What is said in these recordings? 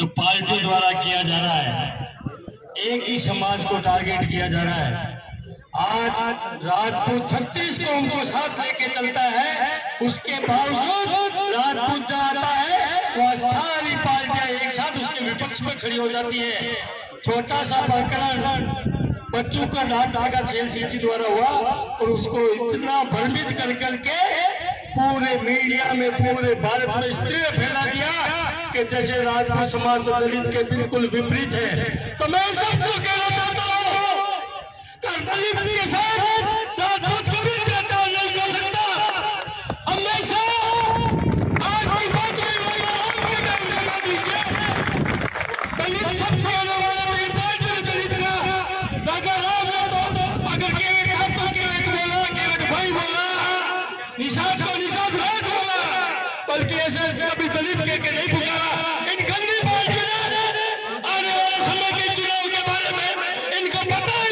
जो पार्टी द्वारा किया जा रहा है, एक ही समाज को टारगेट किया जा रहा है। आज राजपूत 36 कौम को साथ लेके चलता है, उसके बावजूद राजपूत चाहता है वह सारी पार्टियां एक साथ उसके विपक्ष में खड़ी हो जाती है। छोटा सा प्रकरण बच्चों का डाक छेल सिटी द्वारा हुआ और उसको इतना भ्रमित कर करके पूरे मीडिया में पूरे भारत में इसलिए फैला दिया कि जैसे राजपूत समाज तो दलित के बिल्कुल विपरीत है। तो मैं सबसे कहना चाहता हूँ कि दलित के साथ राजपूत कभी प्रचार नहीं कर सकता। हमेशा आज की बात दीजिए, दलित सबसे कहने वाले दलित का राजा राम ने तो अगर केवट हाथ तो केवट बोला, केवट भाई बोला, निषाद को निषाद राज बोला, बल्कि ऐसे कभी दलित के नहीं पुकारा। इन गंदी पार्टी ने आने वाले समय के चुनाव के बारे में इनको पता ही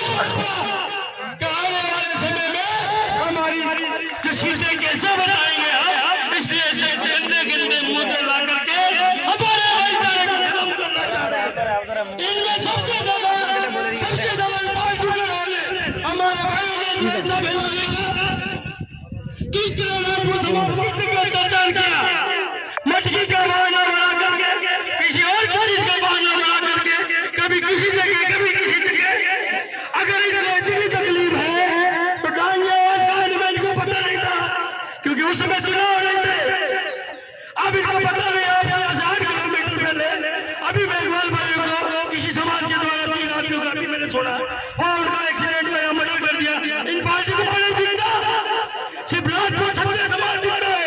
कि आने वाले समय में हमारी चीजें कैसे बताएंगे हम, इसलिए ऐसे गंदे गंदे मुद्दे ला करके हमारे भाईचारे को खत्म करना चाह रहे हैं। इनमें सबसे ज्यादा पार्टी के वाले हमारे भाइयों ने फैसला फैलाने का किस तरह राजपूत समाज की जगह अत्याचार किया, मटकी का बहाना बना करके, किसी और चीज का बहाना बना करके, कभी किसी जगह कभी किसी जगह। अगर इनको इतनी तकलीफ है तो डांगे आवाज का एलिमेंट को पता नहीं था, क्योंकि उस समय चुनाव नहीं थे। अब इनको पता नहीं, आप 1000 किलोमीटर पहले अभी मेघवाल भाइयों को किसी समाज के द्वारा 3 आदमियों का मैंने सुना और उनका एक्सीडेंट में मर्डर कर दिया। इन पार्टी को बड़े दिखता सिर्फ राजपूत सबसे समाज दिखता है।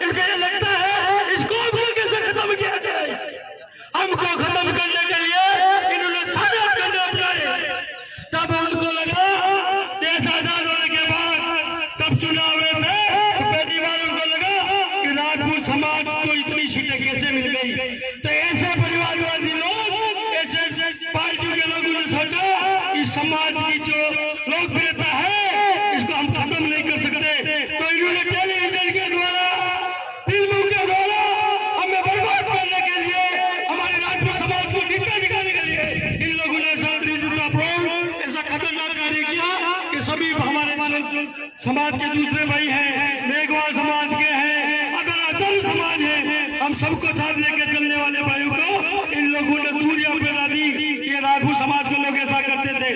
इनको ये लगता है इसको कैसे खत्म किया जाए। हमको खत्म करने के लिए इन्होंने सारे अपने अपनाए। तब उनको लगा देश आजाद होने के बाद तब चुनाव में तो पहली बार उनको लगा कि राजपूत समाज को इतनी सीटें कैसे मिल गई। तो ऐसे परिवारवादी लोग, ऐसे पार्टी के लोगों ने सोचा कि समाज की जो लोकप्रियता है इसको हम खत्म नहीं कर सकते। तो इन्होंने टेलीविजन के द्वारा, फिल्मों के द्वारा हमें बर्बाद करने के लिए, हमारे राजपूत समाज को नीचे दिखाने के लिए इन लोगों ने ऐसा खतरनाक कार्य किया कि सभी हमारे समाज के दूसरे भाई हैं, मेघवाल समाज के हैं, अदराचल समाज है, हम सबको साथ लेकर चलने वाले भाइयों को इन लोगों ने दूरियां फैला दी। ये राजपूत समाज को लोग ऐसा करते थे।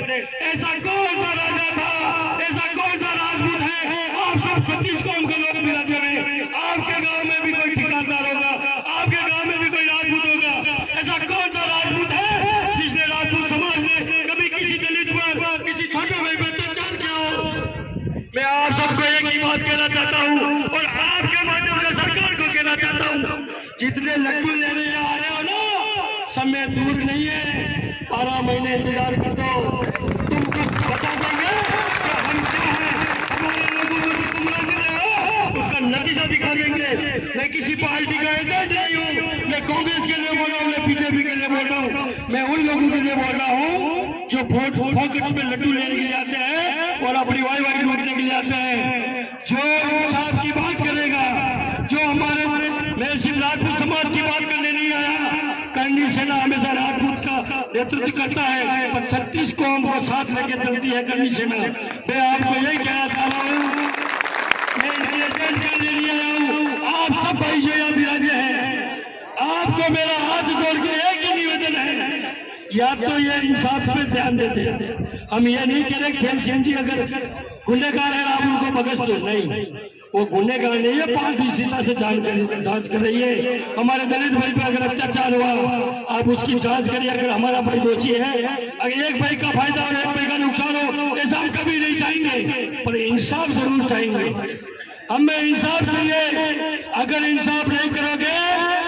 ऐसा कौन सा राजा था, ऐसा कौन सा राजपूत है? आप सब 36 कौम के लोग मिला चले। आपके गांव में भी कोई ठिकानदार होगा, आपके गांव में भी कोई राजपूत होगा। ऐसा कौन सा राजपूत है जिसने राजपूत समाज ने कभी किसी दलित पर, किसी छोटे भाई पर अत्याचार किया हो? मैं आप सबको एक ही बात कहना चाहता हूँ और आपके माध्यम से सरकार को कहना चाहता हूँ, जितने लड्डू लेने आ रहे हो ना, समय दूर नहीं है, 12 महीने इंतजार कर दो। तुम कुछ बता देंगे कि हम क्या है, हमारे लोगों को जो गुमराह कर रहे हो उसका नतीजा दिखा देंगे। मैं किसी पार्टी का एजेंट नहीं हूँ, मैं कांग्रेस के लिए बोल रहा हूँ, मैं बीजेपी के लिए बोल रहा हूँ, मैं उन लोगों के लिए बोल रहा हूँ जो पॉकेट में लड्डू लेने के लिए आते हैं और अपनी वाई लूटने के लिए आते हैं। जो इंसाफ की बात करेगा, जो हमारे, मैं सिर्फ राजपूत समाज की बात करने नहीं आया, करनी सेना हमेशा राजपूत का नेतृत्व करता है, पर 36 कौम को साथ लेके चलती है करनी सेना। मैं आपको यही कहना चाह रहा हूँ, मैं एजेंट करने नहीं आया हूँ। आप सब भाई जो यहाँ विराजे हैं, आपको मेरा हाथ जोड़ के एक ही निवेदन है, या तो ये इंसाफ पे ध्यान देते हैं। हम ये नहीं कह रहे खेल सेन जी अगर गुनेगार है आप उनको बगस दो, नहीं, वो गुनेगार नहीं है, पार्टी सीधा से जांच कर रही है। हमारे दलित भाई पर अगर अत्याचार हुआ आप उसकी जांच करिए। अगर हमारा भाई दोषी है, अगर एक भाई का फायदा और एक भाई का नुकसान हो, ऐसा हम कभी नहीं चाहेंगे, पर इंसाफ जरूर चाहेंगे। हमें इंसाफ चाहिए। अगर इंसाफ नहीं करोगे,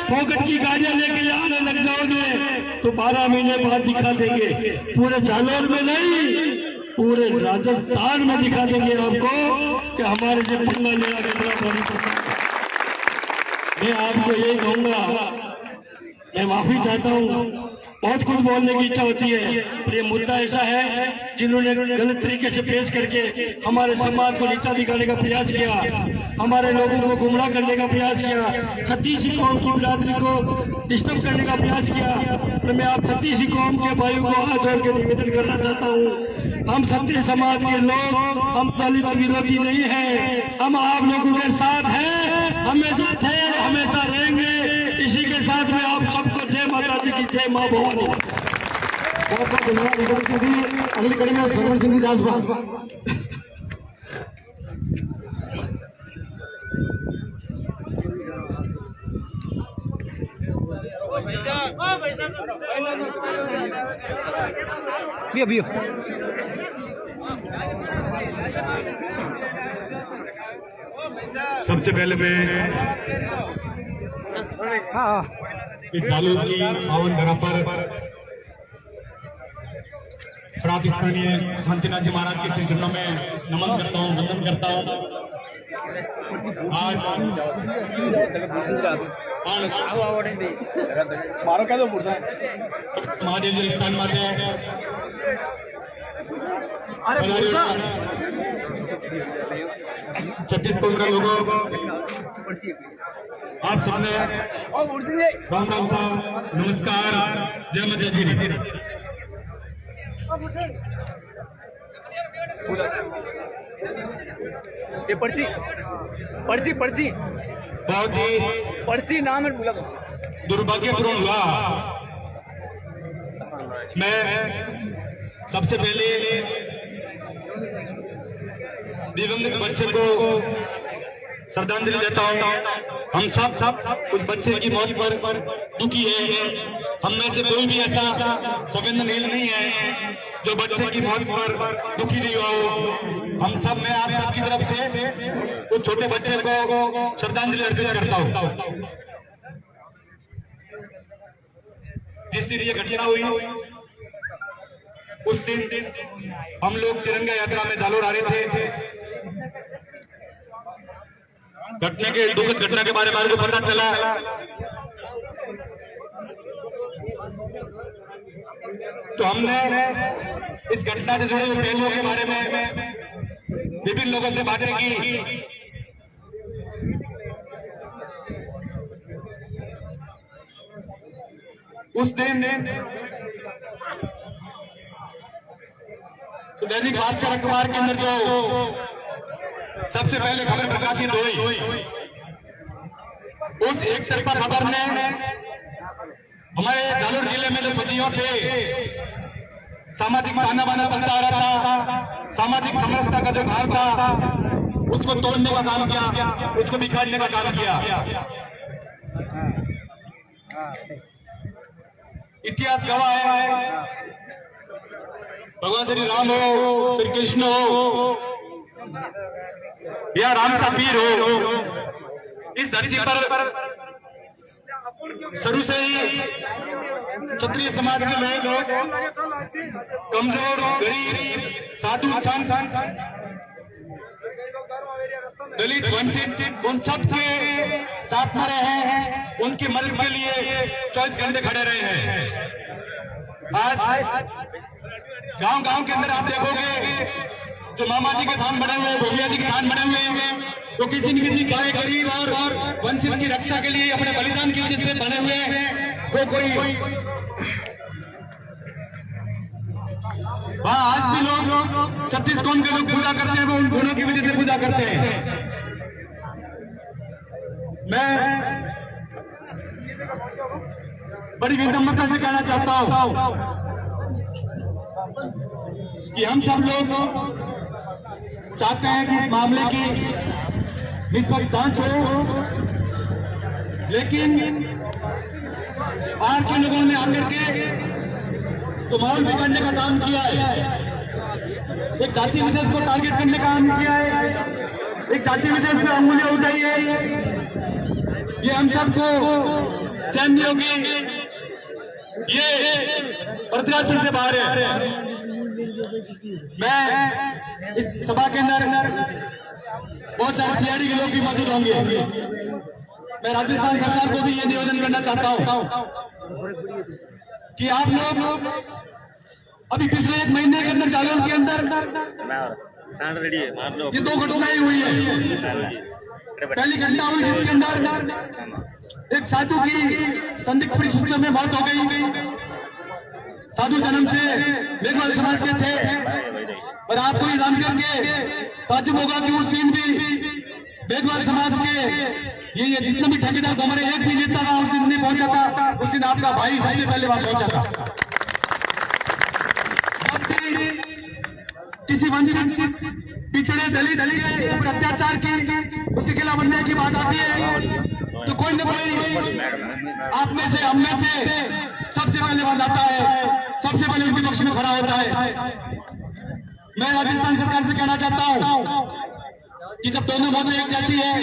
पॉकेट की गाड़ियां लेके आने लग जाओगे तो 12 महीने बाद दिखा देंगे। पूरे जालौर में नहीं, पूरे राजस्थान में दिखा देंगे आपको कि हमारे से पंगा लेना कितना बड़ी पड़ता है। मैं आपको यही कहूंगा, मैं माफी चाहता हूं बहुत कुछ बोलने की इच्छा होती है, पर ये मुद्दा ऐसा है जिन्होंने गलत तरीके से पेश करके हमारे समाज को नीचा दिखाने का प्रयास किया, हमारे लोगों को गुमराह करने का प्रयास किया, छत्तीसी कौम की बिरादरी को डिस्टर्ब करने का प्रयास किया। तो मैं आप छत्तीसी कौम के भाइयों को हाथ जोड़ के निवेदन करना चाहता हूँ, हम क्षत्रिय समाज के लोग, हम दलित विरोधी नहीं है, हम आप लोगों के साथ हैं, हमेशा थे, हमेशा रहेंगे। इसी के साथ में आप सबको जय माता जी की जय माँ भवानी। बहुत बहुत धन्यवाद। अगली कड़ी में सरवन सिंह दास भी सबसे पहले मैं इस जालूद की पावन धरा पर प्रात स्थानीय शांतिनाथ जी महाराज के श्री चरणों में नमन करता हूँ, वंदन करता हूँ। आज महादेव जी स्थान माते छत्तीसगढ़ के लोगों, आप सबने राम राम साहब, नमस्कार, जय माता दी। ये पर्ची पर्ची पर्ची बहुत ही पर्ची नाम है, बोला दुर्भाग्यपूर्ण हुआ। मैं सबसे पहले दिवंगत बच्चे को श्रद्धांजलि देता हूँ। हम सब उस बच्चे की मौत पर दुखी है। हम में से कोई भी ऐसा संवेदनशील नहीं है जो बच्चे की मौत पर दुखी नहीं हो। हम सब, मैं आप सबकी तरफ से उस छोटे बच्चे को श्रद्धांजलि अर्पित करता हूँ। जिस दिन ये घटना हुई उस दिन हम लोग तिरंगा यात्रा में जालोर आ रहे थे। घटना के दुखद घटना के बारे में पता चला तो हमने इस घटना से जुड़े हुए पहलुओं के बारे में विभिन्न लोगों से बातें की। उस दिन तो दैनिक भास्कर अखबार के अंदर जो सबसे पहले खबर प्रकाशित हुई, उस एक तरफा खबर ने हमारे जालोर जिले में जो सदियों से सामाजिक ताना बाना चलता आ रहा था, सामाजिक समरसता का जो भाव था, उसको तोड़ने का काम किया, उसको बिखारने का काम किया। इतिहास गवाह है, भगवान श्री राम हो, श्री कृष्ण हो या राम सा पीर हो, इस धरती पर शुरू से ही क्षत्रिय समाज के लोग कमजोर, गरीब, साधु, संत, दलित, वंचित, उन सब के साथ में रहे हैं, उनकी मदद के लिए 24 घंटे खड़े रहे हैं। आज गांव के अंदर आप देखोगे जो मामा जी के थान बने हुए, भोगिया जी के थान बने हुए, तो किसी न किसी गाय, गरीब और वंचित की रक्षा के लिए अपने बलिदान की वजह से बने हुए हैं। वो कोई वहां आज भी लोग छत्तीसगढ़ के लोग पूजा करते हैं, वो उन गुणों की वजह से पूजा करते हैं। मैं बड़ी विनम्रता से कहना चाहता हूं कि हम सब लोग चाहते हैं कि इस मामले की निष्पक्ष जांच हो, लेकिन बाहर के लोगों ने आकर के तो माहौल बिगाड़ने का काम किया है, एक जाति विशेष को टारगेट करने का काम किया है, एक जाति विशेष पे अंगुलियां उठाई है। ये हम सबको सहन नहीं होगी, ये बर्दाश्त से बाहर है। मैं इस सभा के अंदर बहुत सारे सीआईडी के लोग भी मौजूद होंगे। मैं राजस्थान सरकार को भी ये निवेदन करना चाहता हूं कि आप लोग अभी पिछले 1 महीने के अंदर जालौन के अंदर ये 2 घटनाएं हुई है। पहली घटना हुई जिसके अंदर एक साधु की संदिग्ध परिस्थितियों में मौत हो गई। साधु जन्म से मेघवाल समाज के थे और आपको ये जानकर के ताज्जुब होगा कि उस दिन भी मेघवाल समाज के ये जितने भी ठेकेदार को हमारे एक भी नेता था उस दिन नहीं पहुंचा था। उस दिन आपका भाई सबसे पहले वहां पहुंचा था। जब भी किसी वंचित पिछड़े दलित के ऊपर अत्याचार की उसके खिलाफ अन्याय की बात आती है तो कोई न कोई आप में से हम में से सबसे पहले वहां जाता है, सबसे पहले उनके पक्ष में खड़ा होता है। मैं राजस्थान सरकार से कहना चाहता हूं कि जब दोनों मौतें एक जैसी है,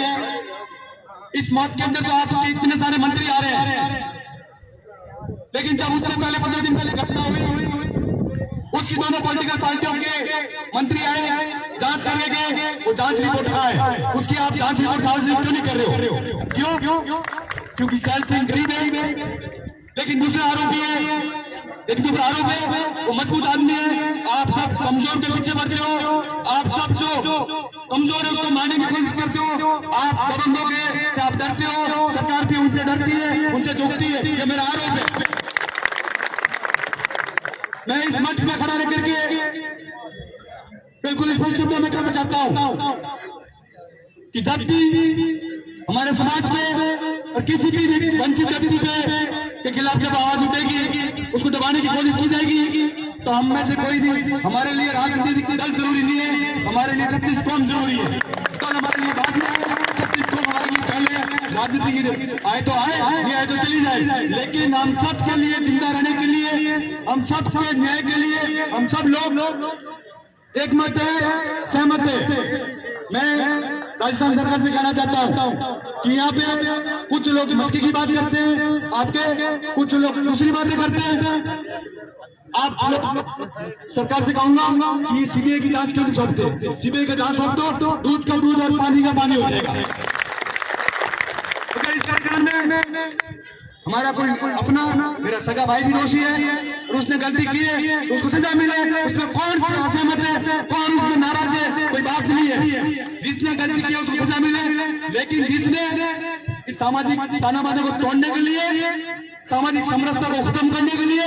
इस मौत के अंदर तो आपके इतने सारे मंत्री आ रहे हैं, लेकिन जब उससे पहले 15 दिन पहले घटना हुई उसकी दोनों पॉलिटिकल पार्टियों के मंत्री आए, जांच करने गए, वो जांच रिपोर्ट कहाँ है? उसकी आप जांच रिपोर्ट सार्वजनिक क्यों नहीं कर रहे हो? क्यों? क्योंकि शैल सिंह गरीब है, लेकिन दूसरे आरोपी है, एक दूसरा आरोप है वो मजबूत आदमी है। आप सब कमजोर के पीछे बढ़ते हो, आप सब जो कमजोर है उसको मारने की कोशिश करते हो, आप दबंगों के से आप डरते हो, सरकार भी उनसे डरती है, उनसे झुकती है। ये मेरा आरोप है। मैं इस मंच में खड़ा रह करके बिल्कुल इस शब्दों में कहना चाहता हूं कि जब भी हमारे समाज में और किसी भी वंचित व्यक्ति के खिलाफ जब आवाज उठेगी, उसको दबाने की कोशिश की जाएगी, तो हम में से कोई नहीं, हमारे लिए राजनीतिक दल जरूरी नहीं है, हमारे लिए 36 कौम जरूरी है। तो हमारे लिए बाद में 36 कौम हमारे लिए पहले राजनीति आए तो आए, नहीं आए तो चली जाए, लेकिन हम सब के लिए जिंदा रहने के लिए, हम सब के न्याय के लिए हम सब लोग एक मत है, सहमत है। मैं राजस्थान सरकार से कहना चाहता हूं कि यहाँ पे कुछ लोग मक्की की बात करते हैं, आपके कुछ लोग दूसरी बातें करते हैं। आप सरकार से कहूंगा कि सीबीआई की जांच क्यों नहीं सौंपते? सीबीआई का जांच सौंप दो, दूध का दूध और पानी का पानी हो जाएगा। इस सरकार में हमारा कोई अपना मेरा सगा भाई भी दोषी है और उसने गलती की है तो उसको सजा मिले, उसमें कौन असहमत है, कौन उसमें नाराज है? कोई बात नहीं है। जिसने गलती की उसको सजा मिले, लेकिन जिसने इस सामाजिक तानाबाना को तोड़ने के लिए, सामाजिक समरसता को खत्म करने के लिए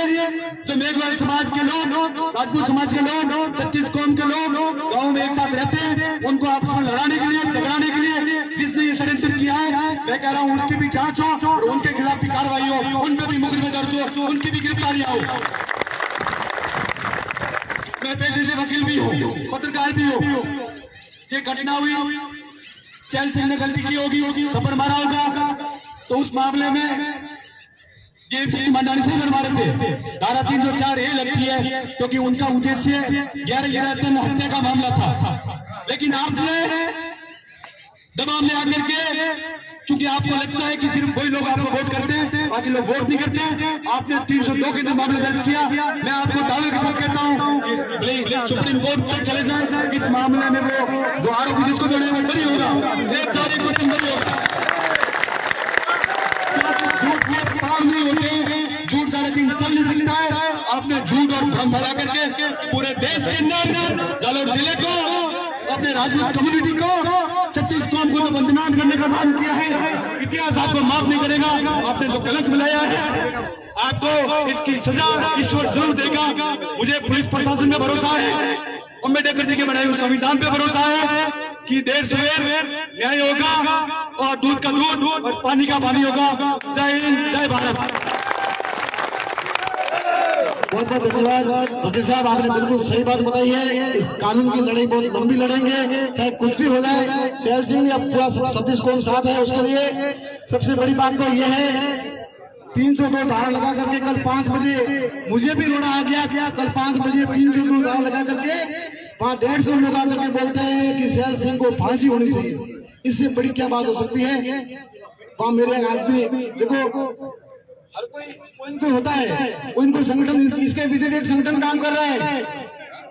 जो मेघवाल समाज के लोग, राजपूत समाज के लोग, 36 कौम के लोग गांव में एक साथ रहते हैं, उनको आपस में लड़ाने के लिए, झगड़ाने के लिए जिसने ये षड्यंत्र किया है, मैं कह रहा हूं उसकी भी जांच हो और उनके खिलाफ भी कार्रवाई हो, उन पर भी मुकदमे दर्ज हो, उनकी भी गिरफ्तारियां हो। मैं पेशे से वकील भी हूँ, पत्रकार भी हूँ। ये घटना हुई, शैल सिंह ने गलती की होगी, थप्पड़ मारा होगा, तो उस मामले में ये मंडानी से मारे थे। धारा 304A लगती है क्योंकि उनका उद्देश्य 11 हत्या का मामला था, लेकिन आपने दबाव में आकर के, क्योंकि आपको लगता है कि सिर्फ कोई लोग आपको वोट करते हैं, बाकी लोग वोट नहीं करते, आपने 302 के अंदर मामला दर्ज किया। मैं आपको दावे के साथ कहता हूं सुप्रीम कोर्ट तक चले जाए, इस मामले में वो जो आरोपी जिसको जोड़े वो बरी होगा, 1% बरी होगा। नहीं होते, झूठ सारे दिन चल नहीं सकता है। आपने झूठ और भ्रम फैला करके पूरे देश के अंदर जालौर जिले को, अपने राजनीतिक कम्युनिटी को, 36 कौम को बदनाम करने का काम किया है। इतिहास आपको माफ नहीं करेगा। आपने जो कलंक मिलाया है, आपको इसकी सजा ईश्वर जरूर देगा। मुझे पुलिस प्रशासन में भरोसा है, अम्बेडकर जी के बनाए हुए संविधान पे भरोसा है कि देर सवेर न्याय होगा और दूध का दूध और पानी का पानी होगा। जय हिंद, जय भारत। बहुत बहुत धन्यवाद वकील साहब, आपने बिल्कुल सही बात बताई है। इस कानून की लड़ाई बहुत लंबी लड़ेंगे, चाहे कुछ भी हो जाए। शैल सिंह अब पूरा 36 कौम साथ है उसके लिए। सबसे बड़ी बात तो यह है 302 धारा लगा करके कल 5 बजे मुझे भी रोना आ गया। कल 5 बजे 302 धारा लगा करके 150 लोग आकर के बोलते हैं कि शैल सिंह को फांसी होनी चाहिए। इससे बड़ी क्या बात हो सकती है? वहां मेरे आदमी देखो, हर कोई इनको होता है, वो इनको संगठन, इसके पीछे भी एक संगठन काम कर रहा है,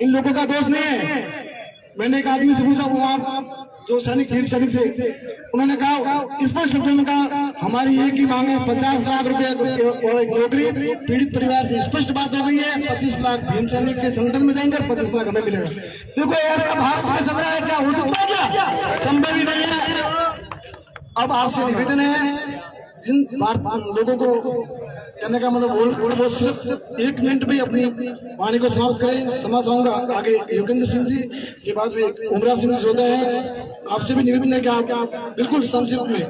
इन लोगों का दोष नहीं है। मैंने एक आदमी से पूछा, वो आप जो सैनिक वीर सैनिक से उन्होंने कहा स्पष्ट शब्दों में कहा हमारी एक ही मांग है 50 लाख रुपए और एक नौकरी। पीड़ित परिवार से स्पष्ट बात हो गई है, 25 लाख भीम सैनिक के संगठन में जाएंगे और 25 लाख हमें मिलेगा। देखो ऐसा भारत में चल रहा है, क्या हो सकता है? क्या संभव ही नहीं है। अब आपसे निवेदन है, जिन लोगों को कहने का मतलब वो सिर्फ 1 मिनट में अपनी वाणी को समाप्त करें। क्षमा चाहूंगा आगे योगेंद्र सिंह जी के बाद में उमरा सिंह जी होते हैं। आपसे भी निवेदन है कि आप बिल्कुल संक्षिप्त में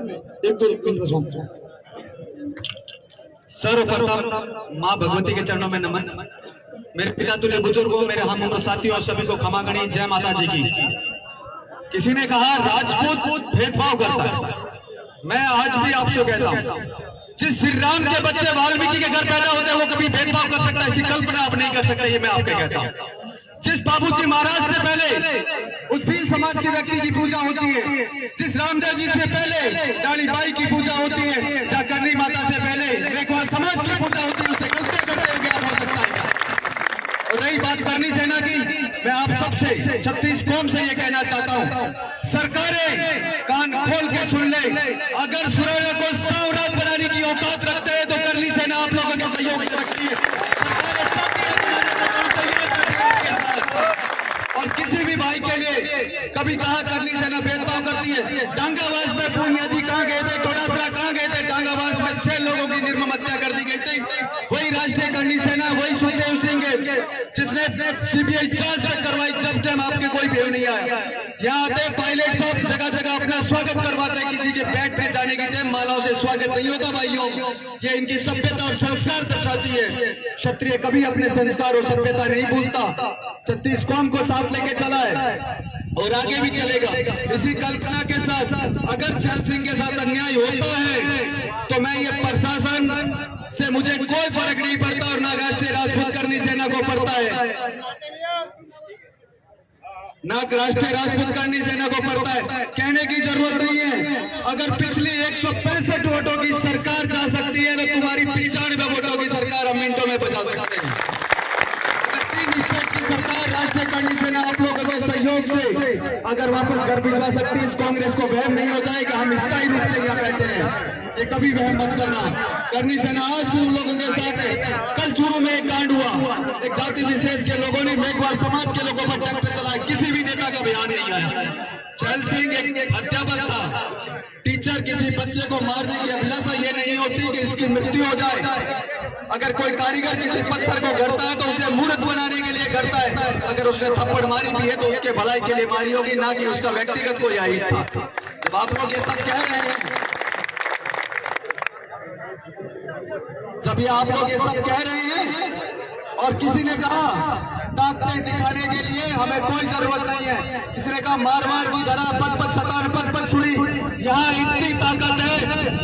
1-2 मिनट में समाप्त। सर्वप्रथम माँ भगवती के चरणों में नमन। मेरे पिता तुल्य बुजुर्गों, मेरे हम उम्र साथियों और सभी को क्षमा गणी। जय माता जी की। किसी ने कहा राजपूत भेदभाव करता है। मैं आज भी आपसे कहता हूँ, जिस श्री राम के बच्चे वाल्मीकि के घर पैदा होते हैं वो कभी भेदभाव कर सकता है, इसकी कल्पना आप नहीं कर सकते। ये मैं आपको कहता हूँ। जिस बाबूजी महाराज से पहले उस भील समाज के व्यक्ति की पूजा होती है, जिस रामदेव जी से पहले डाली बाई की पूजा होती है, जहाँ करनी माता से पहले मेघवाल समाज की पूजा होती है, उससे करते करते ज्ञान हो सकता है। और रही बात करनी सेना की, मैं आप सबसे 36 कौम से ये कहना चाहता हूँ, सरकारें कान खोल के सुन ले। अगर सुरैया को साम्राज्य बनाने की औकात रखते हैं तो करनी सेना आप लोगों के सहयोग से रखती है। और किसी भी भाई के लिए कभी कहा करनी सेना भेदभाव करती है। डांगावास में पूनिया जी कहाँ गए थे, थोड़ासरा कहाँ गए थे? डांगावास में 6 लोगों की निर्मम हत्या कर दी गई थी। वही राष्ट्रीय करनी सेना, वही सुखदेव सिंह जिसने सीबीआई जांच तक करवाई, जब टाइम आपके कोई भी नहीं आया। यहाँ आते पायलट सब जगह जगह अपना स्वागत करवाते हैं। किसी के बैठ में जाने के टाइम मालाओं से स्वागत नहीं होता भाइयों। ये इनकी सभ्यता और संस्कार दर्शाती है। क्षत्रिय कभी अपने संस्कार और सभ्यता नहीं भूलता। 36 कौम को साथ लेके चला है और आगे भी चलेगा। इसी कल्पना के साथ अगर चैल सिंह के साथ अन्याय होता है तो मैं ये प्रशासन से मुझे कोई फर्क नहीं पड़ता और ना राष्ट्रीय राजपूत करनी सेना को पड़ता है, ना राष्ट्रीय राजपूत करनी सेना को पड़ता है। कहने की जरूरत नहीं है। अगर पिछली 165 वोटों की सरकार जा सकती है तो तुम्हारी 95 वोटों की सरकार हम मिनटों में बचा सकते हैं। अगर 3 स्टेट की सरकार राष्ट्रीय करनी सेना आप लोगों के सहयोग से अगर वापस घर भिजवा सकती है, इस कांग्रेस को वहम नहीं होता है कि हम स्थायी रूप से यहाँ बैठे हैं। ये कभी वहम मत करना। करनी सेना आज भी उन लोगों के साथ है। कल चूरू में एक कांड हुआ, एक जाति विशेष के लोगों ने मेघवाल समाज के लोगों पर ट्रैक्टर चलाया, किसी भी नेता का बयान नहीं आया। चैल सिंह एक अध्यापक था, टीचर किसी बच्चे को मारने की अभिलाषा ये नहीं होती कि इसकी मृत्यु हो जाए। अगर कोई कारीगर किसी पत्थर को गढ़ता है तो उसे मूर्त बनाने के लिए करता है। अगर उसने थप्पड़ मारी भी है तो उसके भलाई के लिए मारी होगी, ना कि उसका व्यक्तिगत कोई आई था। जब आप लोग ये सब कह रहे हैं, जब ये आप लोग ये सब कह रहे हैं और किसी ने कहा ताकत दिखाने के लिए हमें कोई जरूरत नहीं है, किसी ने कहा मारवाड़ की धरा पद सतान पद सुनी, यहाँ इतनी ताकत है।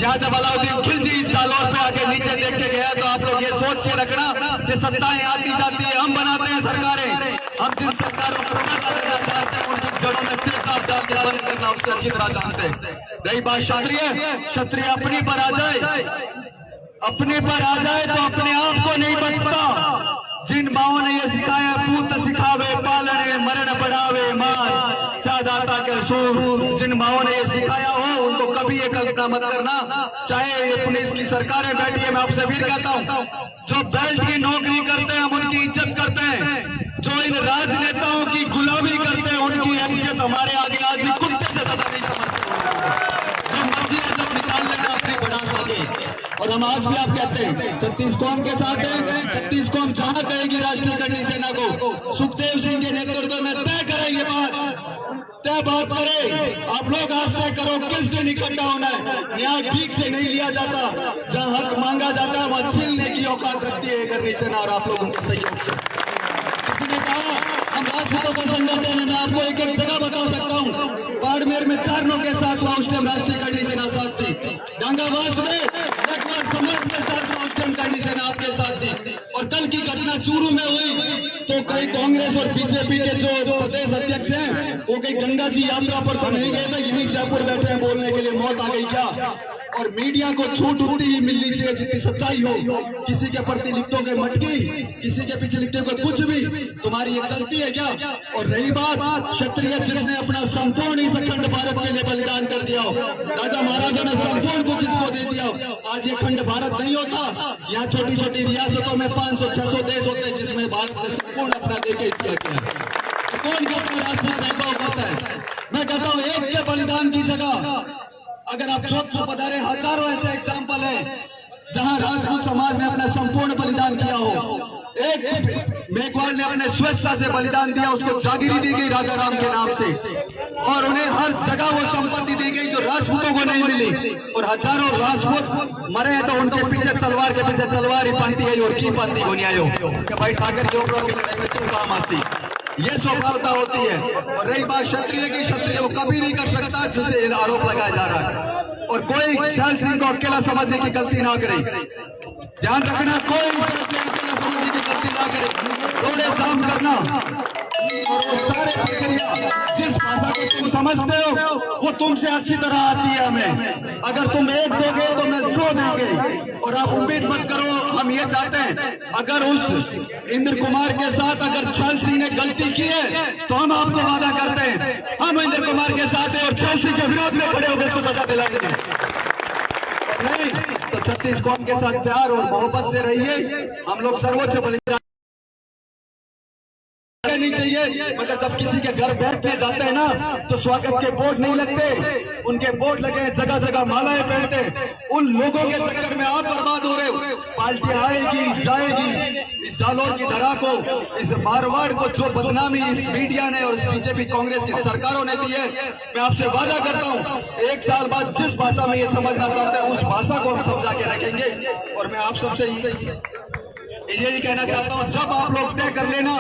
यहाँ जब अलाउद्दीन खिलजी इस जालौर पे आके नीचे देख के गया तो आप लोग ये सोच के रखना कि सत्ताएं आती जाती है, हम बनाते हैं सरकारें। हम जिन सरकारों को चाहते हैं उनकी जड़ों में तेजाब डाल के बंद करना उससे अच्छी तरह जानते हैं। रही बात क्षत्रिय अपनी पर आ जाए, अपने पर आ जाए तो अपने आप को नहीं बचता। जिन माओ ने ये सिखाया पूत सिखावे पालने मरण बढ़ावे मार चादाता के सूर, जिन माओ ने ये सिखाया हो उनको कभी ये कल्पना मत करना। चाहे ये पुलिस की सरकारें बैठी है, मैं आपसे फिर कहता हूँ, जो बेल्ट की नौकरी करते हैं हम उनकी इज्जत करते हैं। जो इन राजनेताओं की गुलामी करते हैं उनकी हैसियत हमारे आगे आज भी कुत्ते से ज्यादा नहीं समझते। जो मर्जी है जब निकाल लेना अपनी बढ़ा सके। और हम आज भी आप कहते हैं 36 कौम के साथ है। 36 कौम जहां कहेगी राष्ट्रीय करनी सेना को, सुखदेव सिंह के नेतृत्व में तय करेंगे बात करें। आप लोग आज तय करो किस दिन इकट्ठा होना है। यहाँ भीख से नहीं लिया जाता, जहाँ हक मांगा जाता है वहाँ छीनने की औकात रखती है करनी सेना और आप लोगों के सहयोग से। किसी ने कहा हम राजपूतों को संगठन है, मैं आपको एक एक जगह बता सकता हूँ। बाड़मेर में चारणों के साथ हुआ, उस टाइम राष्ट्रीय करनी सेना साथ थी। डांगावास में समाज के साथ करनी सेना आपके साथ थी। और कल की घटना चूरू में हुई तो कई कांग्रेस और बीजेपी के जो प्रदेश अध्यक्ष हैं वो कहीं गंगा जी यात्रा पर तो नहीं गए थे, यही जयपुर बैठे हैं बोलने के लिए। मौत आ गई क्या? और मीडिया को छूट उतनी ही मिलनी चाहिए जितनी सच्चाई हो। किसी के प्रति लिखोगे मटकी, किसी के पीछे लिखोगे कुछ भी, तुम्हारी ये चलती है क्या? और रही बात क्षत्रिय जिसने अपना संपूर्ण इस अखंड भारत के लिए बलिदान कर दिया हो, राजा महाराजा ने संपूर्ण कुछ इसको दे दिया हो, आज ये अखंड भारत नहीं होता। यहाँ छोटी छोटी रियासतों में 500-600 देश होते हैं जिसमें भारत ने संपूर्ण अपना देके किया गया। कौन कहता है राजपूत भेदभाव करता है? मैं कहता हूँ एक के बलिदान की जगह अगर आप जोधपुर पधारे, हजारों ऐसे एग्जाम्पल है जहां राजपूत समाज ने अपना संपूर्ण बलिदान किया हो। एक मेघवाल ने अपने स्वच्छता से बलिदान दिया, उसको जागीरी दी गई राजा राम के नाम से, और उन्हें हर जगह वो संपत्ति दी गई जो राजपूतों को नहीं मिली। और हजारों राजपूत मरे हैं तो उनके पीछे तलवार के पीछे तलवार ही पाती है और की पाती को नहीं आयो कि भाई ठाकर के ऊपर क्यों काम आती। ये स्वभावता होती है। और रही बात क्षत्रिय की, क्षत्रिय वो कभी नहीं कर सकता जिसे आरोप लगाया जा रहा है। और कोई शैल सिंह को अकेला समझने की गलती ना करे, ध्यान रखना, कोई अकेला समझने की गलती ना करे। थोड़े काम करना और वो सारे प्रक्रिया जिस भाषा को तुम समझते हो वो तुमसे अच्छी तरह आती है हमें। अगर तुम एक दोगे तो मैं 100 देंगे। और आप उम्मीद मत करो, हम ये चाहते हैं अगर उस इंद्र कुमार के साथ अगर छल सिंह ने गलती की है तो हम आपको वादा करते हैं हम इंद्र कुमार के साथ हैं और छल सिंह के विरोध में खड़े होकर उसको सजा दिलाएंगे। नहीं तो छत्तीस कौम के साथ प्यार और मोहब्बत से रहिए। हम लोग सर्वोच्च बलिदान नहीं चाहिए, मगर जब किसी के घर बैठने जाते हैं ना तो स्वागत के बोर्ड नहीं लगते, उनके बोर्ड लगे जगह जगह मालाएं पहनते। उन लोगों के चक्कर में आप बर्बाद हो रहे हो। पार्टी आएगी जाएगी, इस जालौर की धरा को, इस मारवाड़ को जो बदनामी इस मीडिया ने और इस बीजेपी कांग्रेस की सरकारों ने दी है, मैं आपसे वादा करता हूँ 1 साल बाद जिस भाषा में ये समझना चाहते हैं उस भाषा को हम समझा के रखेंगे। और मैं आप सबसे यही कहना चाहता हूँ, जब आप लोग तय कर लेना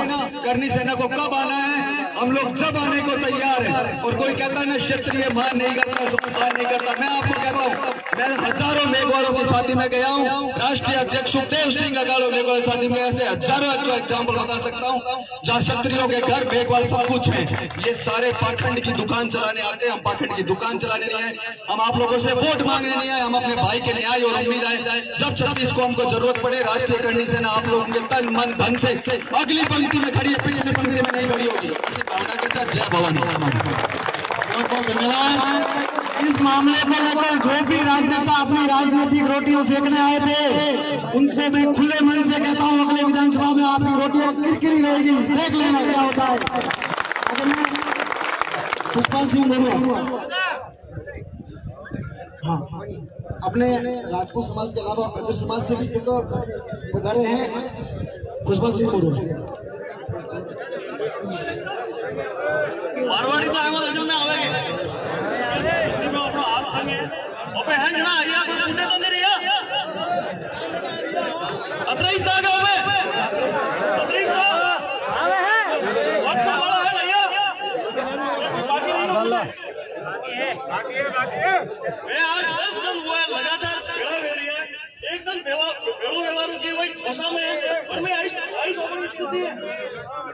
करनी सेना को कब आना है, हम लोग जब आने को तैयार है। और कोई कहता है ना क्षत्रिय मान नहीं करता, मान नहीं करता, मैं आपको कहता हूँ मैं हजारों मेघवालों की शादी में गया हूँ। राष्ट्रीय अध्यक्ष सुखदेव सिंह अगाड़ो मेघवाल शादी में ऐसे हजारों एग्जाम्पल बता सकता हूँ जहाँ क्षत्रियों के घर मेघवाल सब कुछ है। ये सारे पाखंड की दुकान चलाने आते हैं, हम पाखंड की दुकान चलाने नहीं आए, हम आप लोगों से वोट मांगने नहीं आए, हम अपने भाई के न्याय और उम्मीद आए। जब 36 को हमको जरूरत पड़े राष्ट्रीय करनी सेना आप लोगों के तन मन धन से अगली पंक्ति में खड़ी है, पिछली पंक्ति में नहीं खड़ी होगी। इसी भावना के साथ जय भवानी। बहुत बहुत धन्यवाद। इस मामले को लेकर जो भी राजनेता अपनी राजनीतिक रोटियां सेकने आए थे उनको मैं खुले मन से कहता हूं अगले विधानसभा में आपकी रोटियां किरकिरी रहेगी, देख लेना क्या होता है। अगर मैं पुष्पाल सिंह बोलूँ, हाँ, अपने राजपूत समाज के अलावा अदर समाज से भी एक पधारे हैं, पुष्पाल सिंह बोलूँ। मारवाड़ी तो आएगा तो में आवेंगे हिंदी में अपना आप आएंगे ओपे है ना आया कोई कुंडे तो नहीं रिया अतरीस दा के ओपे अतरीस दा आवे है व्हाट्सएप वाला है भैया बाकी नहीं बोला बाकी है मैं आज 10 दिन हुआ है लगातार भेड़ा भेड़ी है एकदम भेड़ो व्यवहार की वही खोसा में और मैं आई ओपन स्थिति है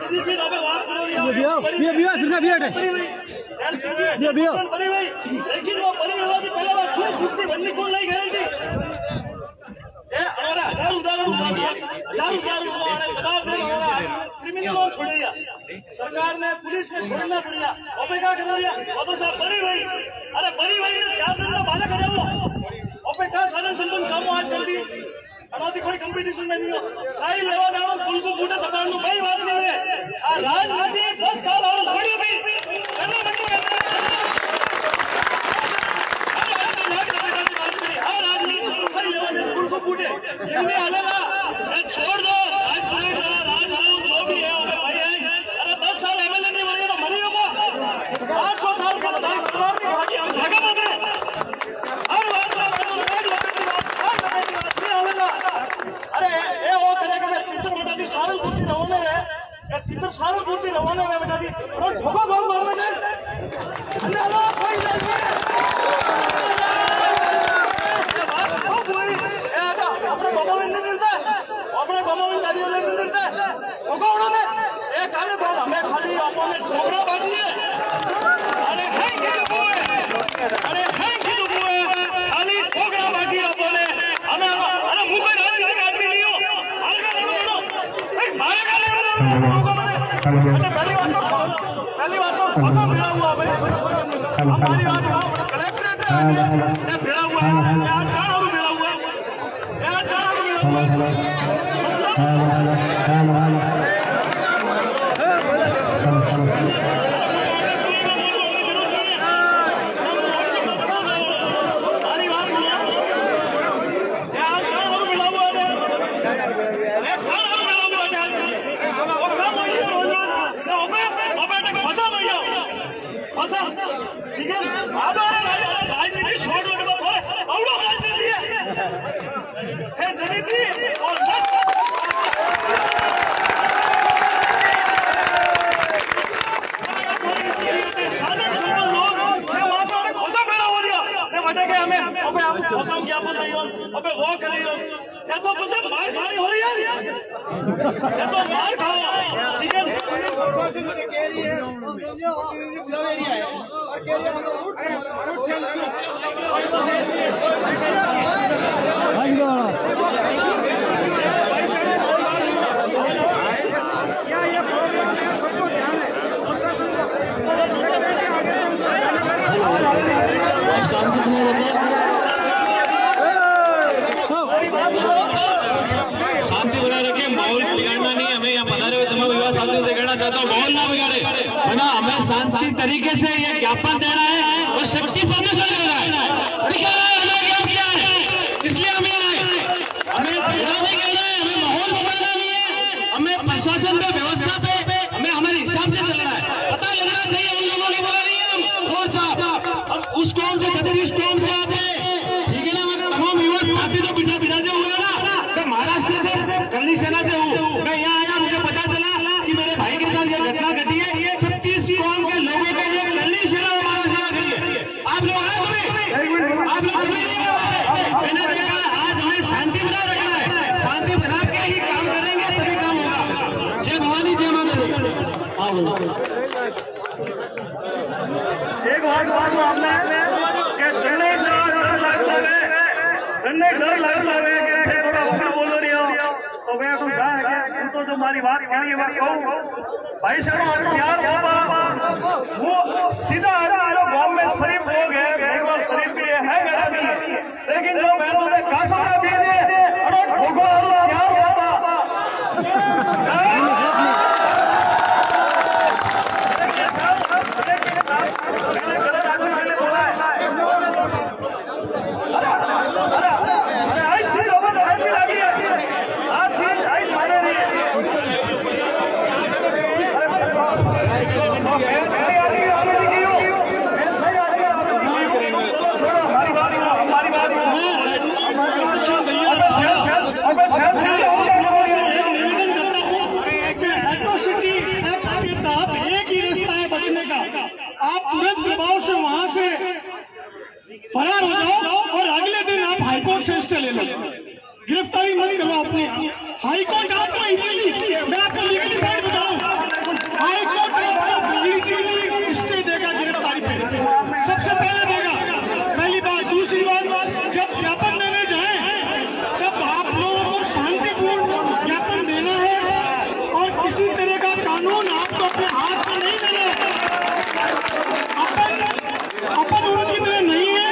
दीदी जी आप बात करो ये सिर्फ बियाट है ये बिया बड़ी भाई लेकिन वो बड़ी विवाद पहले बात छूट फुटती बनने को नहीं गारंटी ये हमारा हजार उदाहरण हमारे दबाव में हमारा क्रिमिनल लोग छोड़ेगा सरकार ने पुलिस ने छोड़ना पड़ेगा ओपे क्या कर रही है वो तो साहब बड़ी भाई अरे बड़ी भाई ने 4 दिन में बाधा कर दिया ओपे क्या साधन संबंध काम आज कर दी अनादि कोई कंपटीशन में नहीं हो साई लेवा देना कुल को बूटा सतान भाई बात नहीं है राजनीति 10 साल और छोड़ी भी करना बंद कर राजनीति साई लेवा देना कुल को बूटे ये आलेगा छोड़ दो राजपूत जो भी है वो भाई है अरे 10 साल एमएलए नहीं बनेगा तो मरी होगा 800 साल का बधाई करोड़ की भागी हम भागा बने हर बात अरे ये वो करेगा मैं तीसर बेटा दी सारी पूर्ति रवाना है ये तीसर सारी पूर्ति रवाना है बेटा दी और ठोका बहुत मारने दे अल्लाह कोई नहीं ये बात खूब हुई ये आका अपने बाबा में नहीं मिलता अपने बाबा में गाड़ी में नहीं मिलता ठोका उन्होंने ये खाली तो हमें खाली अपने ठोकरा बाकी है अरे थैंक यू बुए खाली ठोकरा पहली बात तो मौसम भिड़ा हुआ भाई, हमारी बात कलेक्ट्रेट भिड़ा हुआ है, आज जाना भी भिड़ा हुआ है, आज जाना भी भिड़ा हुआ ठीक है, राजनीति छोड़ दो, अवड़ो राजनीति है जनीति और ज्ञापन नहीं हो, वो करी हो, या तो मुझे मार खानी हो रही है, या तो मार खाओ, ठीक है। शांति बनाए रखे, माहौल बिगाड़ना नहीं। हमें यहाँ पधारे हुए तमाम युवा साथियों से कहना चाहता हूँ, माहौल ना बिगाड़े, है ना। हमें शांति तरीके से ये ज्ञापन देना है और शक्ति प्रदर्शन करना है, दिखा रहा है हमें क्या किया है, इसलिए हम यहाँ आए। हमें झगड़ा नहीं करना है, हमें माहौल बिगाड़ना नहीं है, हमें प्रशासन पे, व्यवस्था पे हमें हमारे हिसाब से चलना है। पता लगना चाहिए उन लोगों ने बोला नहीं है हम और साहब उस कौम से 36 कौम से आप, ठीक है ना। तमाम युवा साथी तो बिठा जो हुआ ना, मैं महाराष्ट्र से करनी सेना से हूँ, मैं यहाँ आया, मुझे पता चला कि मेरे भाई के साथ ये घटना घटी है। 36 कौम के लोगों के लिए करनी सेना और महाराष्ट्र खड़ी है। आप लोग आए कभी? आप लोग कभी नहीं आए? मैंने देखा आज हमें शांति बनाए रखना है, शांति बना के ही काम करेंगे तभी काम होगा। जय भवानी, जय माता दी। एक बात आपने चलने से डर लगता है कि थोड़ा उग्र बोलो नहीं हो तो मैं कुछ तो जो हमारी बात कही है मैं कहूँ भाई साहब यार वो सीधा गांव में शरीफ लोग है, भगवान शरीफ भी है मेरा भी, लेकिन जो बहनों ने कासा दे दिए प्यार होता आप तुरंत प्रभाव से वहां से फरार हो जाओ और अगले दिन आप हाईकोर्ट से स्टे ले लो, गिरफ्तारी मत करो अपनी। हाईकोर्ट आपको इजीली, मैं आपको लीगली बात बताऊं, हाईकोर्ट आपको इजीली स्टे देगा गिरफ्तारी पे, सबसे पहले देगा। पहली बात। दूसरी बात, जब ज्ञापन देने जाए तब आप लोगों को शांतिपूर्ण ज्ञापन देना है और किसी तरह का कानून आपको अपने हाथ में नहीं देना है। अपन उनकी तरह नहीं है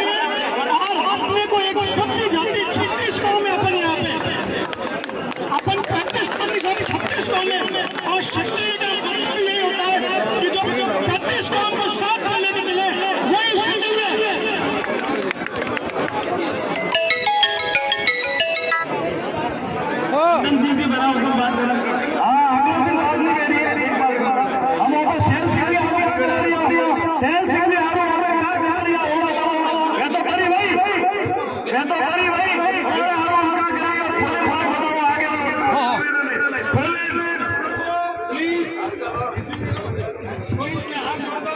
और अपने को एक शक्ति जाति 36 कौम में अपन यहाँ पे अपन प्रैक्टिस करनी सारी 36 कौम में, और क्षत्रिय का मतलब भी यही होता है कि जो 36 कौम को साथ में लेके चले वही क्षत्रिय है। सिंह जी बना उसको बात करना, हाँ हमें बात नहीं कह रही है। हम वहाँ शहर से भी हम क्या कर रही हो, शहर से भी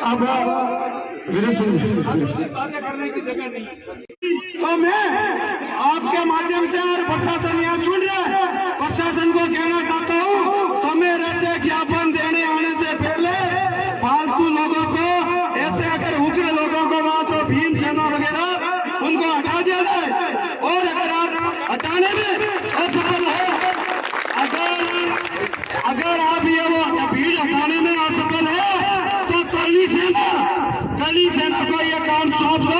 अब तो मैं आपके माध्यम से और प्रशासन यहाँ सुन रहा है, प्रशासन को कहना चाहता हूँ, समय रहते ज्ञापन देने आने से पहले फालतू लोगों को, ऐसे अगर उग्र लोगों को वहाँ तो भीम सेना वगैरह उनको हटा दिया जाए। और अगर आप हटाने में असफल हो, अगर आप ये काली सेना को ये काम सौंप दो,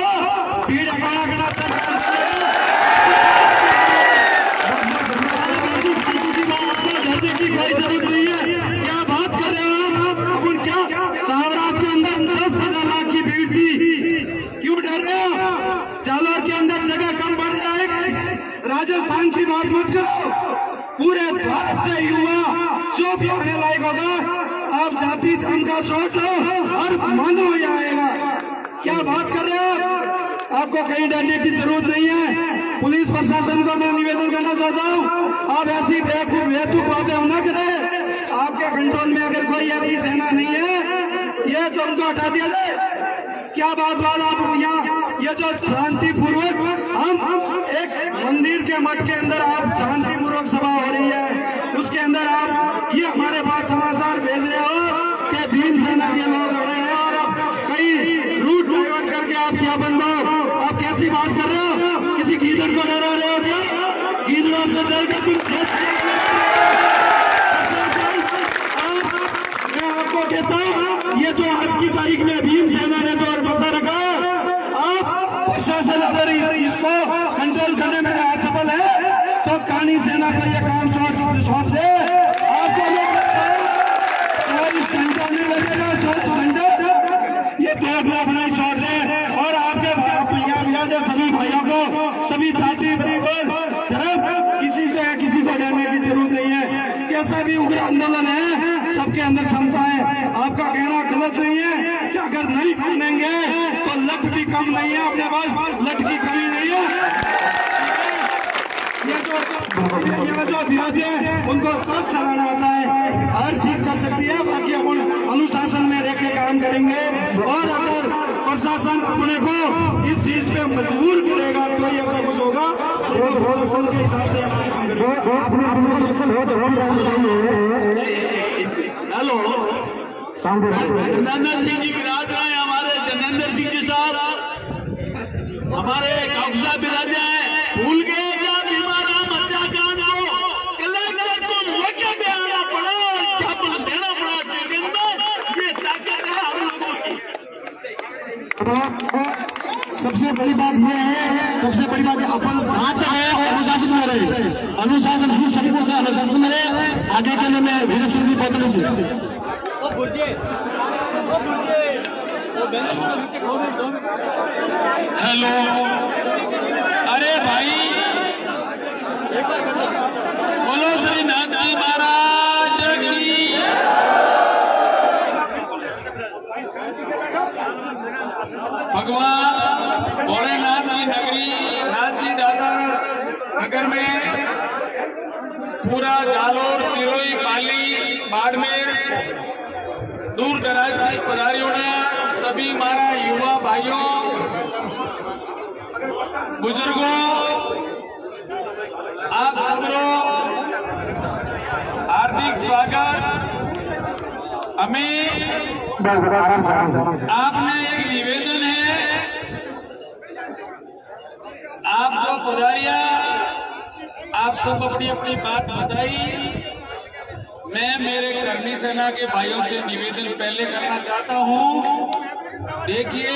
भीड़ अखाड़ा खड़ा कोई जरूरत नहीं है। क्या बात कर रहे हो आप? अपन क्या सावरात के अंदर 10-15 लाख की भीड़ थी, क्यों डर रहे हो? जालौर के अंदर जगह कम बढ़ जाएगा। राजस्थान की बात मत करो, पूरे भारत से युवा जो भी आने लायक होगा, आप जाति धर्म का छोड़ दो और मन हो जाएगा। क्या बात कर रहे हो? आपको कहीं डरने की जरूरत नहीं है। पुलिस प्रशासन को मैं निवेदन करना चाहता हूँ, आप ऐसी बेतुक बातें न करें। आपके कंट्रोल में अगर कोई ऐसी सेना नहीं है, ये तो उनको हटा दिया जाए। क्या बात वाला आप यहाँ ये जो शांतिपूर्वक हम एक मंदिर के मठ के अंदर आप शांतिपूर्वक सभा हो रही है, उसके अंदर आप ये हमारे पास समाचार भेज रहे हो कि भीमसेना के लोग आ रहे हैं और आप कई रूट डाइवर्ट करके आप क्या बन रहे हो? आप कैसी बात कर रहे हो? किसी गीदड़ को डरा रहे हो क्या? गीदड़ों से डर के मैं आपको कहता हूँ, ये जो आज की तारीख में भीमसेना ने जो बसा रखा, आप प्रशासन अगर इसको कंट्रोल करने में असफल है तो कानी सेना को ये काम सौंप दे। आपको 24 घंटा नहीं लगेगा, 24 घंटे ये 2 लाख नहीं छोड़ दे। और आपके यहाँ सभी भाइयों को, सभी जाति धर्म, किसी से किसी को डरने की जरूरत नहीं है। कैसा भी उग्र आंदोलन है, सबके अंदर क्षमता है। आपका कहना गलत नहीं है कि अगर नहीं मानेंगे तो लठ भी कम नहीं है, अपने पास लठ की कमी नहीं है। ये जो विरोधी है उनको सब चलाना आता है, हर चीज कर सकती है। बाकी अपन अनुशासन में रह के काम करेंगे और अगर प्रशासन अपने को इस चीज पे मजबूर करेगा तो ये ऐसा कुछ होगा। प्रशासन के हिसाब से हेलो जनेंद्र सिंह जी विराज रहे हैं, हमारे जनेंद्र सिंह जी साहब, हमारे काबू साहब विराज हैं। भूल गए क्या बीमारा हत्याकांड को कलेक्टर को मौके पे आना पड़ा और क्या देना पड़ा जेल में? ये ताकत है हम लोगों की। सबसे बड़ी बात यह है, सबसे बड़ी बात है अपन कहाँ तक है और अनुशासन में रहे। अनुशासन ही सबको से अनुशासन में रहे। आगे के लिए मैं वीर सिंह जी पौतले से हेलो, अरे भाई बोलो श्री नाथ जी महाराज की। भगवान भोलेनाथ की नगरी नाथ जी दादा नगर में पूरा जालोर, सिरोही, पाली, बाड़मेर, दूर दराज के पधारियों ने, सभी हमारा युवा भाइयों, बुजुर्गों, आप सबको हार्दिक स्वागत। हमें आपने एक निवेदन है, आप जो पधारिया, आप सब अपनी अपनी बात बताई। मैं मेरे करनी सेना के भाइयों से निवेदन पहले करना चाहता हूं। देखिए,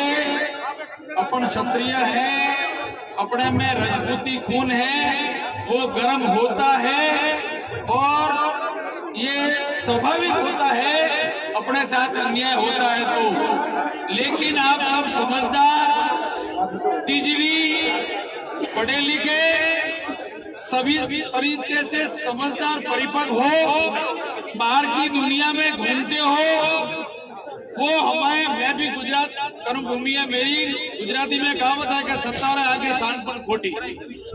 अपन क्षत्रिय हैं, अपने में राजपूती खून है, वो गर्म होता है और ये स्वाभाविक होता है, अपने साथ अन्याय होता है तो। लेकिन आप सब समझदार, टीजीवी, पढ़े लिखे, सभी तरीके से समझदार, परिपक्व हो, बाहर की दुनिया में घूमते हो। वो हमारे, मैं भी गुजरात कर्मभूमि है मेरी, गुजराती में कहावत है कि 17 आगे सांड खोटी।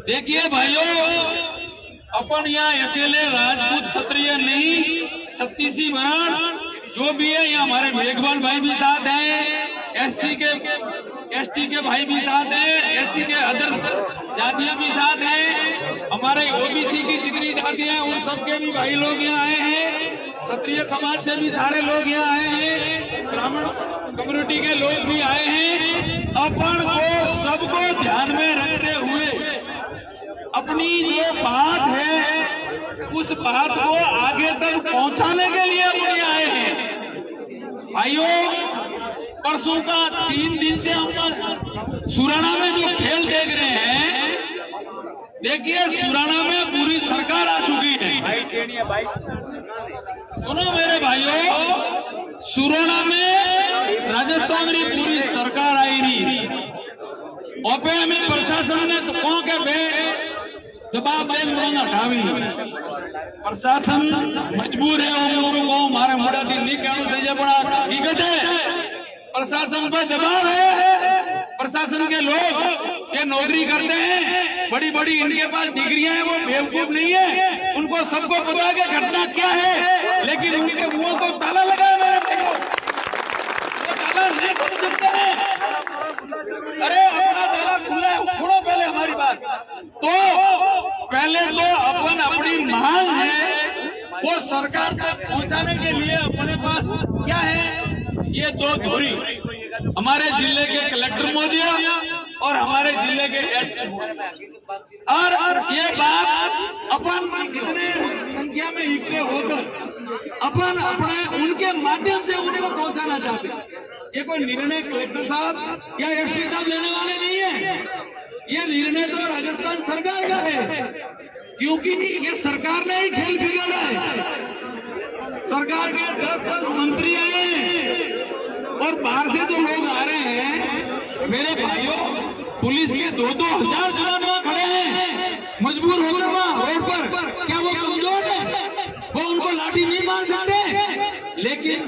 देखिए भाइयों, अपन यहाँ अकेले राजपूत क्षत्रिय नहीं, छत्तीसी वर्ण जो भी है, यहाँ हमारे मेघवाल भाई भी साथ हैं, एसटी के भाई भी साथ हैं, एससी के अदर जातियां भी साथ हैं, हमारे ओबीसी की जितनी जातियां हैं उन सबके भी भाई लोग यहाँ आए हैं, क्षत्रिय समाज से भी सारे लोग यहाँ आए हैं, ब्राह्मण कम्युनिटी के लोग भी आए हैं। अपन को सबको ध्यान में रखते हुए अपनी जो बात है उस बात को आगे तक पहुंचाने के लिए अपने आए हैं। भाइयों, परसों का 3 दिन से हम सुराना में जो खेल देख रहे हैं, देखिए सुराना में पूरी सरकार आ चुकी है। सुनो मेरे भाइयों, सुराना में राजस्थान की पूरी सरकार आई रही, ओपे में प्रशासन ने तो कौन के बे जवाब दे उन्होंने हटावी। प्रशासन मजबूर है को मारे मुड़ा दिन नहीं कहना चाहिए, बड़ा हकीकत है प्रशासन पर दबाव है। प्रशासन के लोग ये नौकरी करते हैं, बड़ी बड़ी इनके पास डिग्रियां हैं, वो बेवकूफ नहीं है, उनको सबको पता है कि घटना क्या है, लेकिन उनके मुंहों को ताला लगा है। मेरे भाई ताला नहीं खोल सकते हैं। अरे अपना ताला खुला है, छोड़ो पहले हमारी बात। तो पहले तो अपन अपनी मांग है वो सरकार तक पहुंचाने के लिए अपने पास क्या है, ये 2 धोरी, हमारे जिले के कलेक्टर महोदय और हमारे जिले के एसपी, और ये बात अपन कितने संख्या में इकट्ठे होकर अपन अपने उनके माध्यम से उनको पहुंचाना चाहते हैं। ये कोई निर्णय कलेक्टर साहब या एसपी साहब लेने वाले नहीं है, ये निर्णय तो राजस्थान सरकार का है, क्योंकि ये सरकार ने ही खेल बिगाड़ा है। सरकार के 10 मंत्री आए हैं और बाहर से जो लोग आ रहे हैं, मेरे भाइयों पुलिस के 2-2 हजार जवान वहां खड़े हैं, मजबूर होकर वहां रोड पर। क्या वो कमजोर है? वो उनको लाठी नहीं मार सकते, लेकिन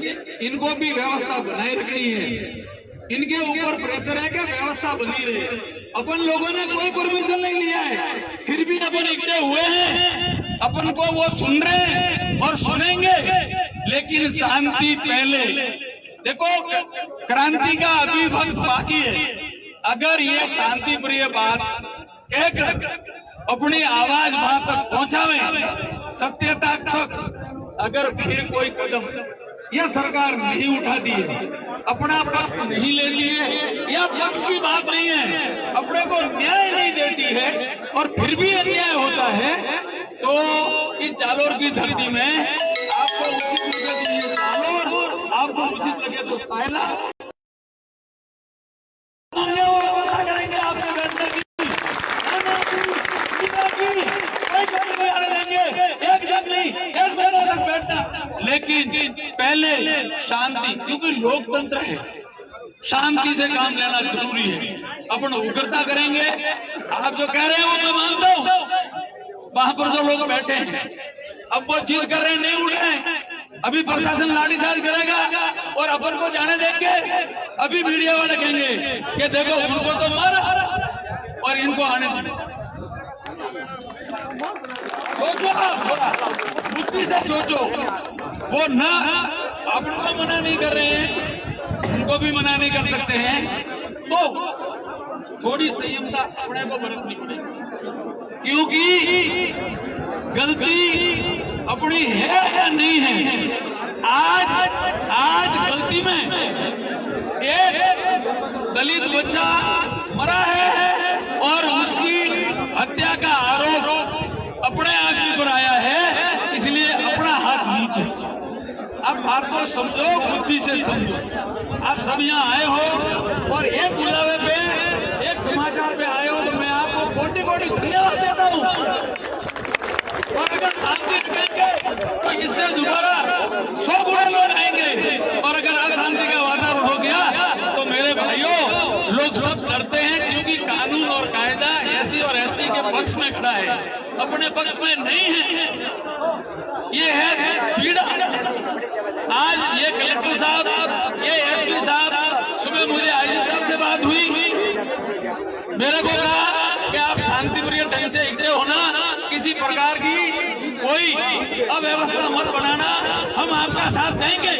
इनको भी व्यवस्था बनाए रखनी है, इनके ऊपर प्रेशर है कि व्यवस्था बनी रहे। अपन लोगों ने कोई परमिशन नहीं लिया है, फिर भी अपन इकट्ठे हुए हैं, अपन को वो सुन रहे हैं और सुनेंगे, लेकिन शांति पहले। देखो क्रांति का अभी वक्त बाकी है, अगर ये शांति प्रिय बात कहकर अपनी आवाज वहां तक पहुंचावे, सत्यता तक अगर फिर कोई कदम यह सरकार नहीं उठाती है, अपना पक्ष नहीं लेती है, यह पक्ष की बात नहीं है, अपने को न्याय नहीं देती है और फिर भी अन्याय होता है, तो इस जालोर की धरती में आपको उचित लगे तो ये जालोर, आपको उचित लगे तो सायला, वो व्यवस्था करेंगे आपके बैठने की, एक जन नहीं, 1 महीने तक बैठना, लेकिन पहले शांति, क्योंकि लोकतंत्र है, शांति से काम लेना जरूरी है। अपन उग्रता करेंगे, आप जो कह रहे हैं वो मैं मानता हूँ, वहां पर जो लोग बैठे हैं अब वो जिद कर रहे हैं, नहीं उठ रहे हैं, अभी प्रशासन लाठीचार्ज करेगा और अपन को जाने देंगे, अभी मीडिया वाले कहेंगे कि देखो उनको तो मारा और इनको आने दो। सोचो थोड़ा बुद्धि से सोचो, वो ना अपन को मना नहीं कर रहे हैं, उनको भी मना नहीं कर सकते हैं, तो थोड़ी संयमता अपने को बरतनी पड़ेगी, क्योंकि गलती अपनी है या नहीं है। आज गलती में एक दलित बच्चा मरा है और उसकी हत्या का आरोप अपने आदमी पर आया है, इसलिए अपना हाथ नीचे। अब बात को समझो, बुद्धि से समझो। आप सब यहाँ आए हो और एक बुलावे पे, एक समाचार पे आए हो, तो मैं आपको कोटि-कोटि धन्यवाद देता हूँ। और अगर शांति रखेंगे तो इससे दोबारा 100 गुना लोग आएंगे, और अगर अशांति का वातावरण हो गया तो मेरे भाइयों लोग सब डरते हैं, क्योंकि कानून और कायदा एससी और एसटी के पक्ष में खड़ा है, अपने पक्ष में नहीं है। ये है पीड़ा। आज ये कलेक्टर साहब, ये एसपी साहब, सुबह मुझे आईजी साहब से बात हुई, मेरे को कहा कि आप शांतिप्रिय ढंग से इकट्ठे होना, किसी प्रकार की कोई अव्यवस्था मत बनाना, हम आपका साथ देंगे।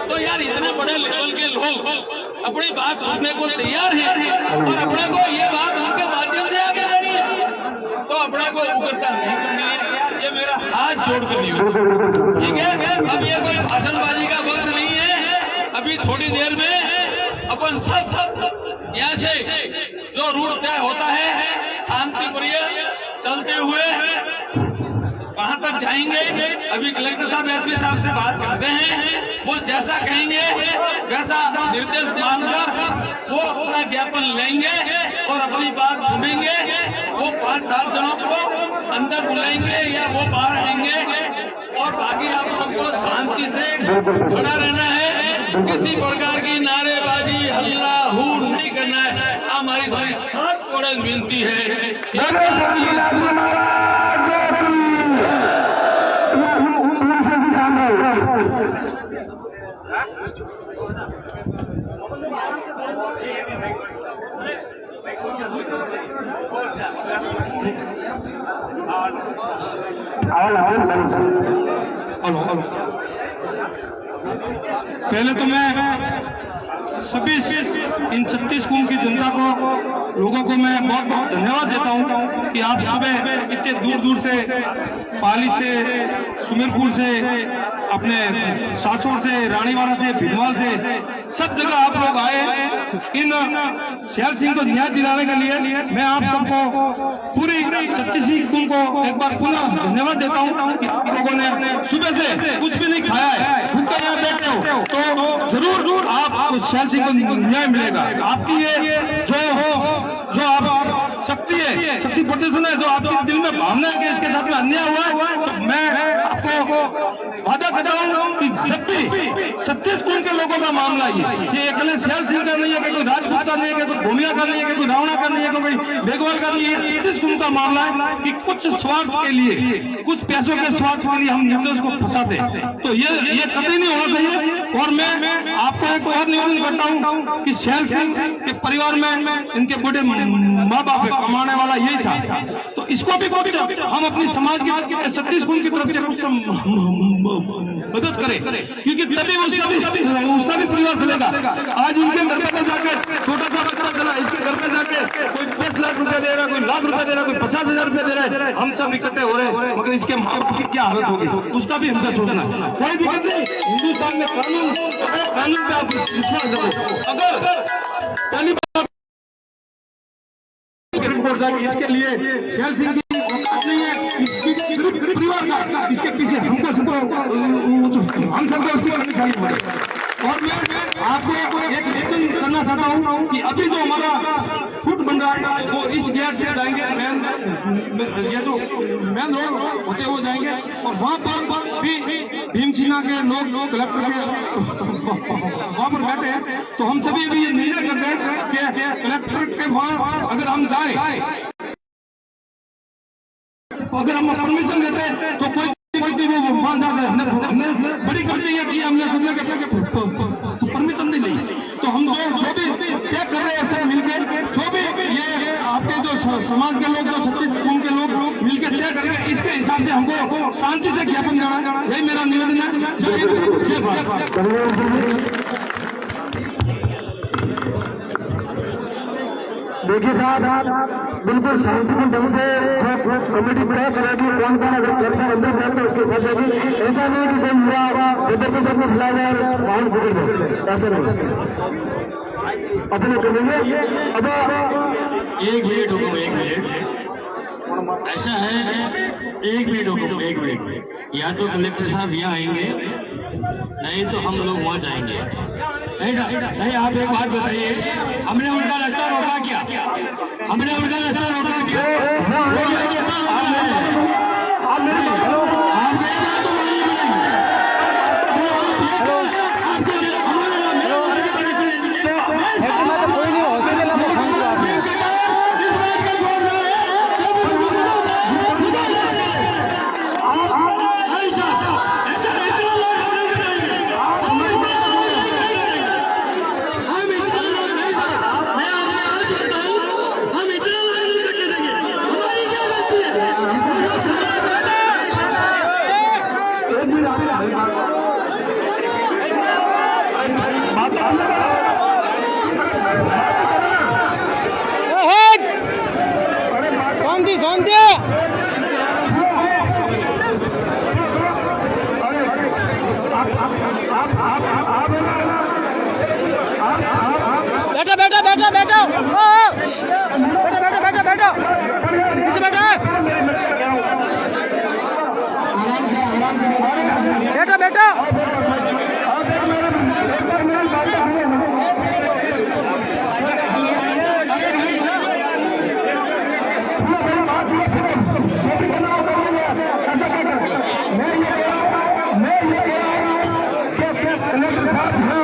तो यार इतने बड़े लेवल के लोग अपनी बात सुनने को तैयार हैं और अपने को ये बात उनके माध्यम से आगे करनी है, तो अपने को उग्रता नहीं करनी है, ये मेरा हाथ जोड़ कर नहीं, ठीक है। अब ये कोई भाषणबाजी का वक्त नहीं है, अभी थोड़ी देर में अपन सब यहाँ से जो रूट तय होता है शांति प्रिय चलते हुए वहां तक जाएंगे। अभी कलेक्टर साहब एसपी साहब से बात करते हैं वो जैसा कहेंगे वैसा निर्देश मानकर वो अपना ज्ञापन लेंगे और अपनी बात सुनेंगे। वो 5-7 जनों को अंदर बुलाएंगे या वो बाहर आएंगे और बाकी आप सबको शांति से खड़ा रहना है। किसी प्रकार की नारेबाजी हल्ला हूर नहीं करना है। हमारी थोड़ी हाथ जोड़े विनती है। पहले तो मैं सभी इन 36 कुंभ की जनता को, लोगों को मैं बहुत बहुत धन्यवाद देता हूं कि आप सुबह इतने दूर दूर से, पाली से, सुमेरपुर से, अपने सासोर से, रानीवाड़ा से, भिलवाल से, सब जगह आप लोग आए इन शैल सिंह को न्याय दिलाने के लिए। मैं आप सबको पूरी 36 कुंभ को एक बार पुनः धन्यवाद देता हूं कि आप लोगों ने सुबह से कुछ भी नहीं खाया है, भूखे यहाँ बैठे हो तो जरूर आप शैल सिंह को न्याय मिलेगा। आपकी ये जो आप शक्ति है, शक्ति प्रदर्शन है, जो आपके दिल में भावना है कि इसके साथ में अन्याय हुआ है, तो मैं आपको वादा करता हूँ कि 36 कुंभ के लोगों का मामला ये अकेले शैल सिंह का नहीं है, कोई राजपूत का नहीं है, कोई भूमिया का नहीं है, कोई रावणा का नहीं है, कोई मेघवाल का नहीं है। 36 कुंभ का मामला है कि कुछ स्वार्थ के लिए, कुछ पैसों के स्वार्थ के लिए हम निर्दोष को फंसाते हैं, तो ये कतई नहीं होना चाहिए। और मैं आपको एक और निवेदन करता हूँ कि शैल सिंह के परिवार में इनके बड़े माँ बाप कमाने वाला यही था, तो इसको भी कुछ हम अपनी समाज की 36 कुंभ की तरफ से कुछ मदद करें, क्योंकि तभी उसका भी परिवार चलेगा। आज इनके घर पे जाके छोटा सा बच्चा चला, इसके घर पे जाके कोई 10 लाख रुपए दे रहा है, कोई लाख रुपए दे रहा है, कोई 50,000 रुपए दे रहा है, हम सब इकट्ठे हो रहे हैं, मगर इसके माँ बाप की क्या हालत होगी उसका भी हमको सोचना। कोई दिक्कत नहीं, हिंदुस्तान में कानून पे आप विश्वास रखो। अगर पहली बात इसके लिए शैल सिंह की औकात नहीं है, परिवार का इसके पीछे हम सबको उसकी कमी खाली हो। और मैं आपको एक निवेदन करना चाहता हूँ कि अभी जो हमारा फुट बन रहा है वो इस गेट से जाएंगे, ये जो मेन रोड होते हुए जाएंगे, और वहाँ पर भी भीमसिन्हा के लोग कलेक्टर के वहाँ पर बैठे हैं, तो हम सभी भी निर्णय करते हैं कि कलेक्टर के वहाँ अगर हम जाए, अगर हम परमिशन देते हैं तो कोई भी वो वहाँ जाता है। बड़ी गलती है कि हमने परमिशन नहीं ली, तो हम जो भी तय कर रहे हैं सब मिलकर, जो भी ये आपके जो समाज के लोग, जो 36 कुंभ के लोग मिलकर तय कर रहे हैं, इसके हिसाब से हमको शांति से ज्ञापन देना, यही मेरा निवेदन है। जय भारत। देखिए साहब, बिल्कुल शांतिपूर्ण ढंग से कमेटी तय करेगी कौन कौन अगर कलेक्शन अंदर बैठे तो उसके साथ जाएगी। ऐसा नहीं कि कोई युवा जबरदस्त अपने खिला जाए वाहन पकड़ दे, ऐसा नहीं अपने करेंगे। अब एक मिनट हुकुम, एक मिनट, ऐसा है, एक मिनट हुकुम, एक मिनट, या तो कलेक्टर साहब यहाँ आएंगे, नहीं तो हम लोग वहाँ जाएंगे। नहीं, आप एक बात बताइए, हमने उनका रास्ता रोका क्या? हमने उनका रास्ता रोका क्या? आप ये बात तो नहीं बोलेंगे, आपको हमारा नाम मेरा कोई नहीं हो सके इस बात का बोल रहा है। ऐसा रहते लोग हम नहीं बनाएंगे, हम इतना लोग नहीं सर, मैं आपने आज कहता हूँ, हम इतना लोग नहीं करके देंगे। हमारी क्या गलती है? शांति शांति। बैठो बैठो बैठो बैठो बैठो बैठो बैठो बैठो किसी बैठो बैठो बैठो साथ हैं